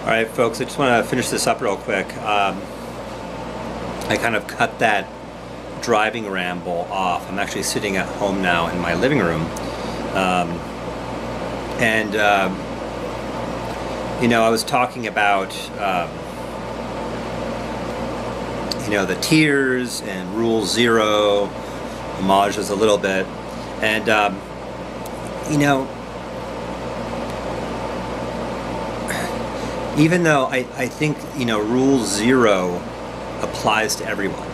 All right, folks, I just want to finish this up real quick. I kind of cut that driving ramble off. I'm actually sitting at home now in my living room. I was talking about, the tiers and Rule 0, homages a little bit. And, even though I think, Rule 0 applies to everyone,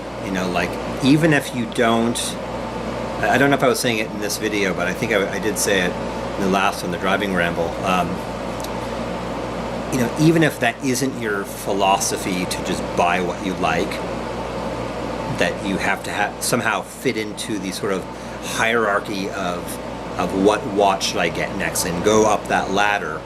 like even if you don't, I don't know if I was saying it in this video, but I think I did say it in the last one, the driving ramble. Even if that isn't your philosophy to just buy what you like, that you have to somehow fit into the sort of hierarchy of what watch should I get next and go up that ladder.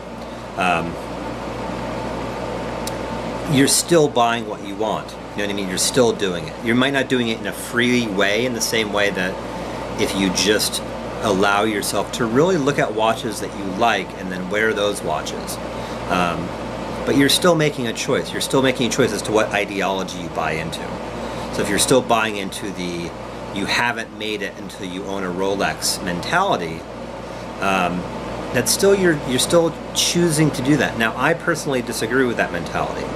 You're still buying what you want. You know what I mean? You're still doing it. You might not doing it in a free way, in the same way that if you just allow yourself to really look at watches that you like and then wear those watches. But you're still making a choice. You're still making a choice as to what ideology you buy into. So if you're still buying into the you haven't made it until you own a Rolex mentality, that's still you're still choosing to do that. Now, I personally disagree with that mentality.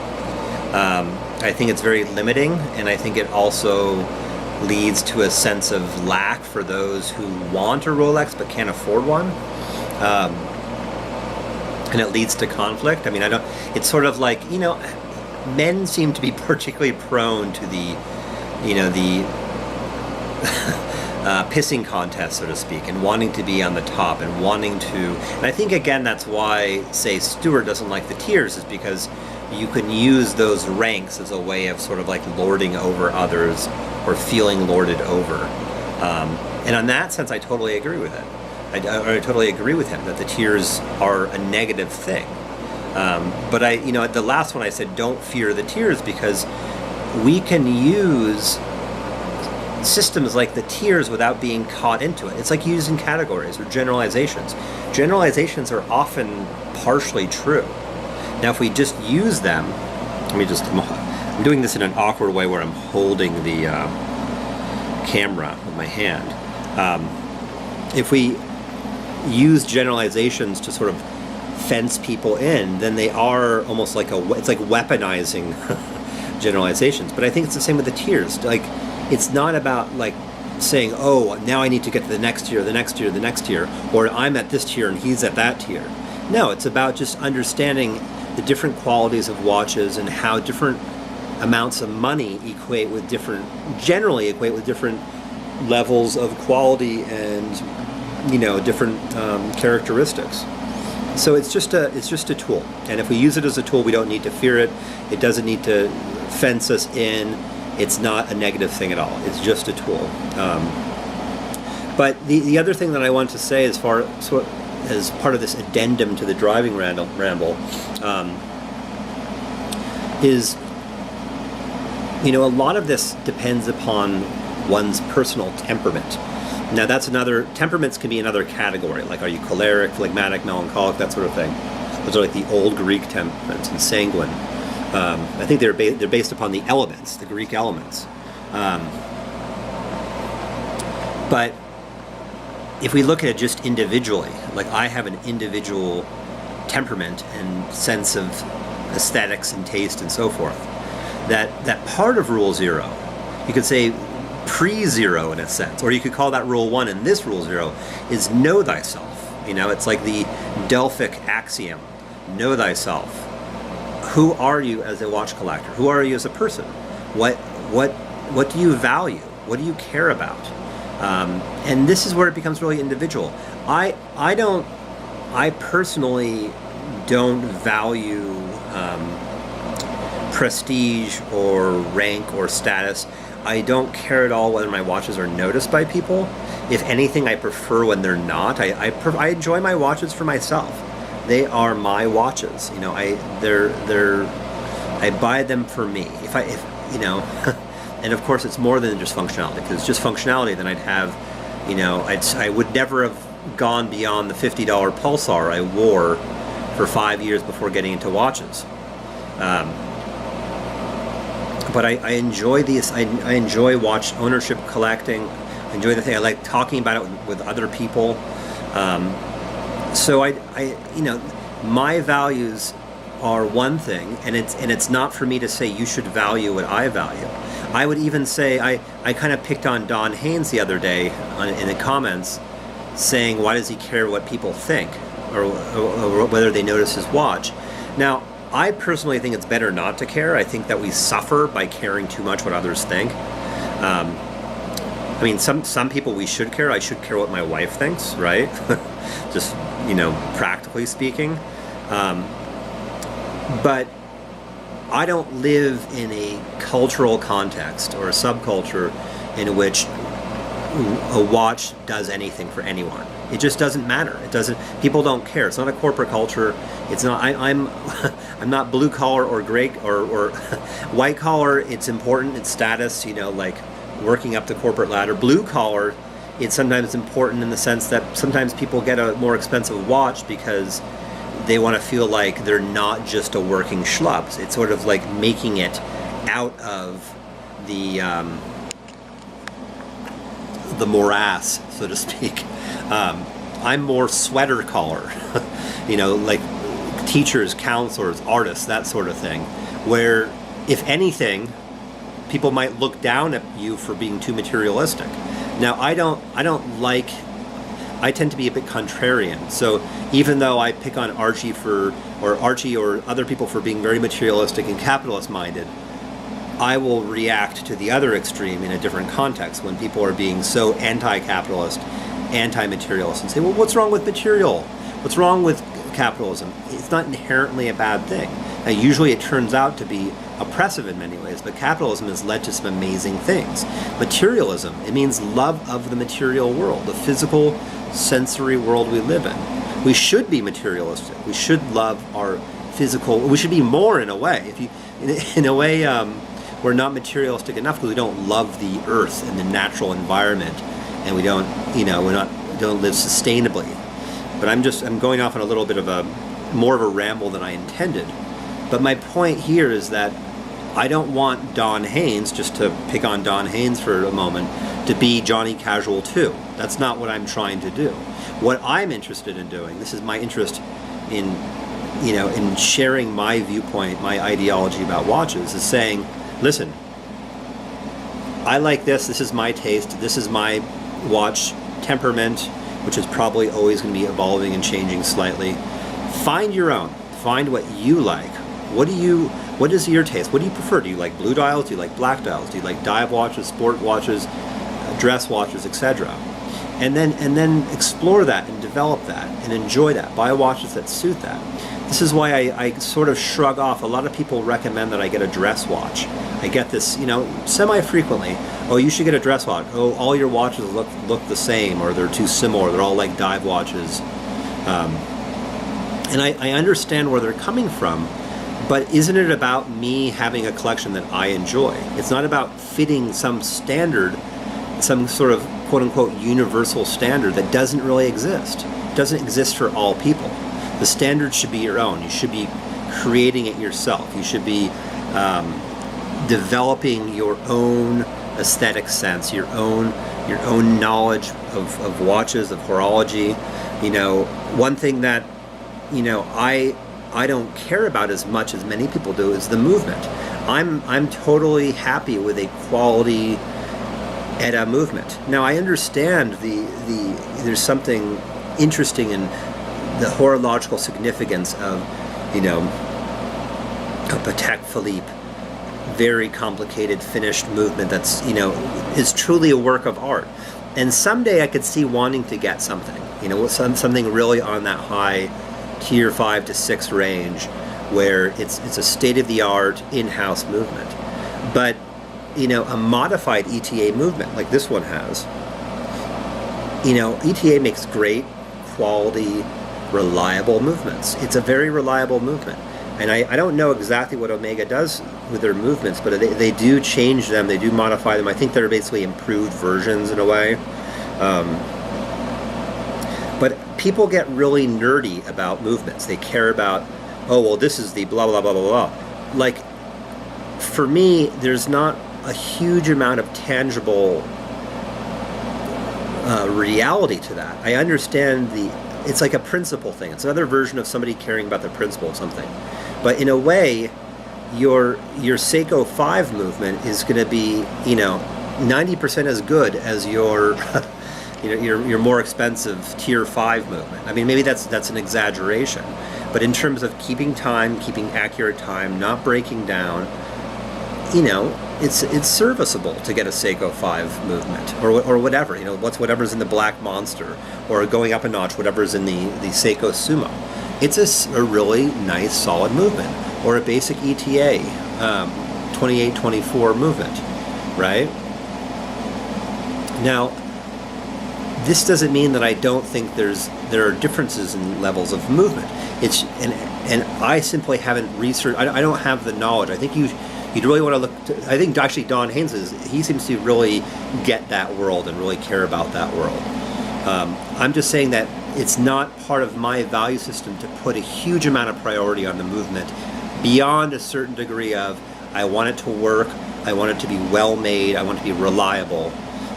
I think it's very limiting, and I think it also leads to a sense of lack for those who want a Rolex but can't afford one. And it leads to conflict. I mean, it's sort of like, men seem to be particularly prone to the pissing contest, so to speak, and wanting to be on the top and wanting to, and I think again that's why, say, Stuart doesn't like the tiers, is because you can use those ranks as a way of sort of like lording over others or feeling lorded over. And in that sense, I totally agree with it. I totally agree with him that the tiers are a negative thing. But at the last one I said, don't fear the tiers, because we can use systems like the tiers without being caught into it. It's like using categories or generalizations. Generalizations are often partially true. Now, if we just use them, I'm doing this in an awkward way where I'm holding the camera with my hand. If we use generalizations to sort of fence people in, then they are almost like it's like weaponizing generalizations. But I think it's the same with the tiers. Like, it's not about like saying, oh, now I need to get to the next tier, the next tier, the next tier, or I'm at this tier and he's at that tier. No, it's about just understanding the different qualities of watches and how different amounts of money generally equate with different levels of quality and different characteristics. So it's just a tool, and if we use it as a tool, we don't need to fear it. It doesn't need to fence us in. It's not a negative thing at all. It's just a tool. But the other thing that I want to say as part of this addendum to the driving ramble is, a lot of this depends upon one's personal temperament. Now, temperaments can be another category, like are you choleric, phlegmatic, melancholic, that sort of thing. Those are like the old Greek temperaments, and sanguine. I think they're based upon the elements, the Greek elements. But if we look at it just individually, like I have an individual temperament and sense of aesthetics and taste and so forth, that part of Rule 0, you could say pre-0 in a sense, or you could call that Rule 1, and this Rule 0 is know thyself. It's like the Delphic axiom, know thyself. Who are you as a watch collector? Who are you as a person? What do you value? What do you care about? And this is where it becomes really individual. I personally don't value prestige or rank or status. I don't care at all whether my watches are noticed by people. If anything, I prefer when they're not. I enjoy my watches for myself. They are my watches. I buy them for me. And of course, it's more than just functionality. Because it's just functionality, then I'd have, I would never have gone beyond the $50 Pulsar I wore for 5 years before getting into watches. But I enjoy these. I enjoy watch ownership, collecting. I enjoy the thing. I like talking about it with other people. So my values are one thing, and it's not for me to say you should value what I value. I would even say I kind of picked on Don Haynes the other day in the comments, saying why does he care what people think or whether they notice his watch. Now, I personally think it's better not to care. I think that we suffer by caring too much what others think. I mean, some people we should care. I should care what my wife thinks, right? Just, practically speaking. But I don't live in a cultural context or a subculture in which a watch does anything for anyone. It just doesn't matter. It doesn't. People don't care. It's not a corporate culture. It's not. I'm not blue collar or gray or white collar. It's important. It's status. Like working up the corporate ladder. Blue collar. It's sometimes important in the sense that sometimes people get a more expensive watch because they want to feel like they're not just a working schlup. It's sort of like making it out of the morass, so to speak. I'm more sweater collar, like teachers, counselors, artists, that sort of thing, where if anything, people might look down at you for being too materialistic. Now, I tend to be a bit contrarian. So even though I pick on Archie or other people for being very materialistic and capitalist minded, I will react to the other extreme in a different context when people are being so anti-capitalist, anti-materialist, and say, well, what's wrong with material? What's wrong with capitalism? It's not inherently a bad thing. Now, usually it turns out to be oppressive in many ways, but capitalism has led to some amazing things. Materialism, it means love of the material world, the physical, sensory world we live in. We should be materialistic. We should love our physical. We should be more in a way. In a way, we're not materialistic enough because we don't love the earth and the natural environment, and we don't live sustainably. But I'm going off on a little bit of more of a ramble than I intended. But my point here is that I don't want Don Haynes, just to pick on Don Haynes for a moment, to be Johnny Casual too. That's not what I'm trying to do. What I'm interested in doing, this is my interest in sharing my viewpoint, my ideology about watches, is saying, listen, I like this is my taste, this is my watch, Temperament, which is probably always going to be evolving and changing slightly. Find your own. Find what you like. What is your taste? What do you prefer? Do you like blue dials? Do you like black dials? Do you like dive watches, sport watches, dress watches, etc.? And then explore that and develop that and enjoy that. Buy watches that suit that. This is why I sort of shrug off. A lot of people recommend that I get a dress watch. I get this, semi-frequently. Oh, you should get a dress watch. Oh, all your watches look the same, or they're too similar. They're all like dive watches. And I understand where they're coming from, but isn't it about me having a collection that I enjoy? It's not about fitting some standard, some sort of quote-unquote universal standard that doesn't really exist. It doesn't exist for all people. The standard should be your own. You should be creating it yourself. You should be developing your own aesthetic sense, your own knowledge of watches, of horology. One thing that I don't care about as much as many people do is the movement. I'm totally happy with a quality ETA movement. Now I understand there's something interesting in the horological significance of a Patek Philippe, very complicated finished movement that's is truly a work of art. And someday I could see wanting to get something, something really on that high tier 5 to 6 range, where it's a state-of-the-art in-house movement. But a modified ETA movement like this one has, ETA makes great quality, reliable movements. It's a very reliable movement. And I don't know exactly what Omega does with their movements, but they do change them, they do modify them. I think they're basically improved versions in a way. But people get really nerdy about movements. They care about, oh, well, this is the blah, blah, blah, blah, blah. like, for me, there's not a huge amount of tangible reality to that. I understand it's like a principle thing. It's another version of somebody caring about the principle of something. But in a way, your Seiko 5 movement is going to be, 90% as good as your your more expensive tier 5 movement. I mean, maybe that's an exaggeration, but in terms of keeping time, keeping accurate time, not breaking down, it's serviceable to get a Seiko 5 movement or whatever, whatever's in the Black Monster, or going up a notch, whatever's in the Seiko Sumo. It's a really nice solid movement, or a basic ETA 28-24 movement, right? Now, this doesn't mean that I don't think there are differences in levels of movement. And I simply haven't researched. I don't have the knowledge. I think you'd really want to look. I think actually Don Haynes he seems to really get that world and really care about that world. I'm just saying that it's not part of my value system to put a huge amount of priority on the movement beyond a certain degree of, I want it to work, I want it to be well made, I want it to be reliable.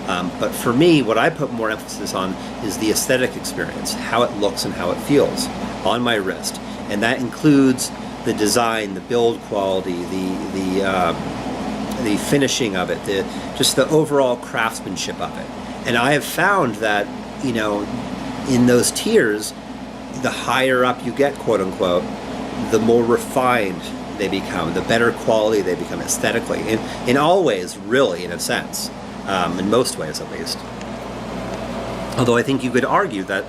But for me, what I put more emphasis on is the aesthetic experience, how it looks and how it feels on my wrist. And that includes the design, the build quality, the finishing of it, just the overall craftsmanship of it. And I have found that, in those tiers, the higher up you get, quote unquote, the more refined they become, the better quality they become aesthetically, in all ways, really, in a sense. In most ways, at least. Although I think you could argue that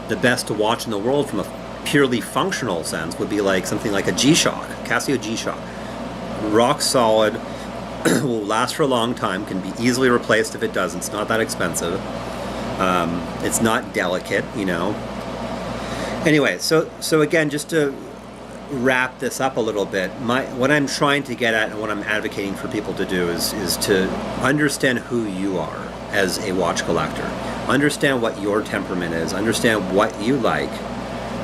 the best watch in the world from a purely functional sense would be like something like a G-Shock, Casio G-Shock. Rock solid, will last for a long time, can be easily replaced if it doesn't. It's not that expensive. It's not delicate, Anyway, so again, just to wrap this up a little bit, what I'm trying to get at and what I'm advocating for people to do is to understand who you are as a watch collector. Understand what your temperament is, understand what you like,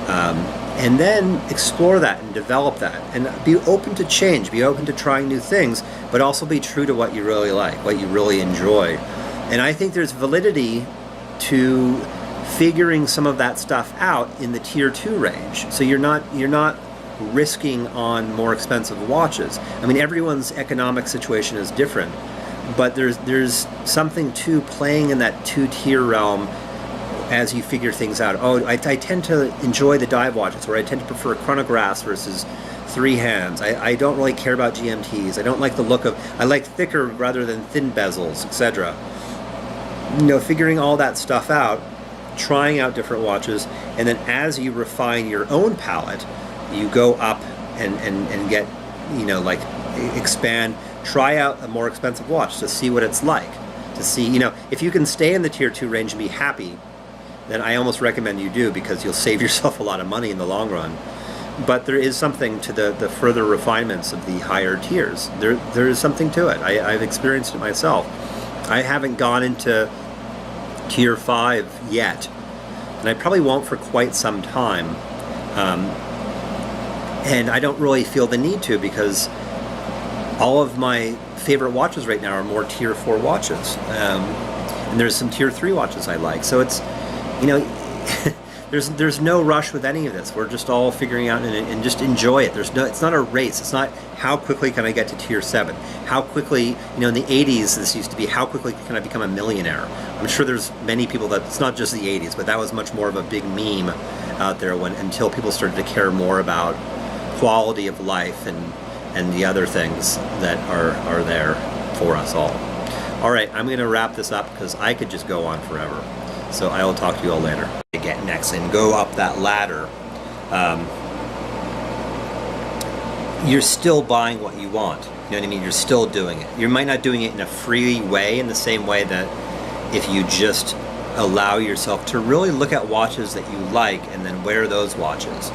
and then explore that and develop that. And be open to change, be open to trying new things, but also be true to what you really like, what you really enjoy. And I think there's validity to figuring some of that stuff out in the tier 2 range. So you're not risking on more expensive watches. I mean, everyone's economic situation is different, but there's something to playing in that 2-tier realm as you figure things out. Oh, I tend to enjoy the dive watches, or I tend to prefer chronographs versus 3 hands. I don't really care about GMTs. I don't like the look of, I like thicker rather than thin bezels, etc. Figuring all that stuff out, trying out different watches, and then as you refine your own palette, you go up and get, expand, try out a more expensive watch to see what it's like. To see, if you can stay in the tier 2 range and be happy, then I almost recommend you do, because you'll save yourself a lot of money in the long run. But there is something to the further refinements of the higher tiers. There is something to it. I've experienced it myself. I haven't gone into tier 5 yet, and I probably won't for quite some time. And I don't really feel the need to, because all of my favorite watches right now are more tier 4 watches. And there's some tier 3 watches I like. So it's, there's no rush with any of this. We're just all figuring out and just enjoy it. It's not a race. It's not how quickly can I get to tier 7? How quickly, in the 80s this used to be, how quickly can I become a millionaire? I'm sure there's many people that, it's not just the 80s, but that was much more of a big meme out there until people started to care more about quality of life and the other things that are there for us all. All right, I'm going to wrap this up because I could just go on forever. So I will talk to you all later. Get next and go up that ladder. You're still buying what you want. You know what I mean? You're still doing it. You might not doing it in a free way, in the same way that if you just allow yourself to really look at watches that you like and then wear those watches.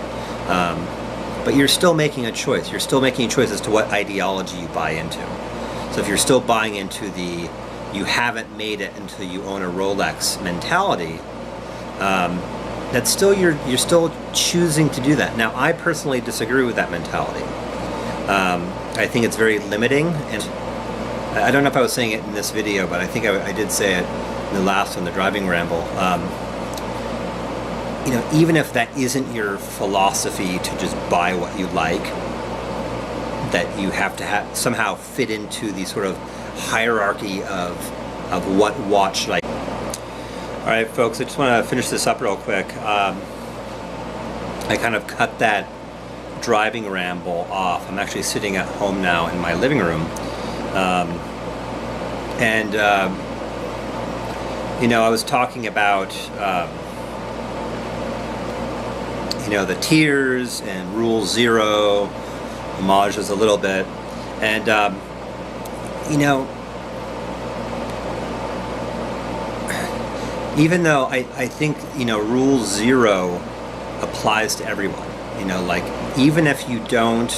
But you're still making a choice. You're still making a choice as to what ideology you buy into. So if you're still buying into the you haven't made it until you own a Rolex mentality, that's still you're still choosing to do that. Now, I personally disagree with that mentality. I think it's very limiting, and I don't know if I was saying it in this video, but I think I did say it in the last one, the driving ramble. You know, even if that isn't your philosophy to just buy what you like, that you have to somehow fit into the sort of hierarchy of what watch should I. All right, folks, I just want to finish this up real quick. I kind of cut that driving ramble off. I'm actually sitting at home now in my living room, you know, I was talking about you know, the tiers and Rule 0, homages a little bit, and you know, even though I think, you know, Rule 0 applies to everyone, you know, like even if you don't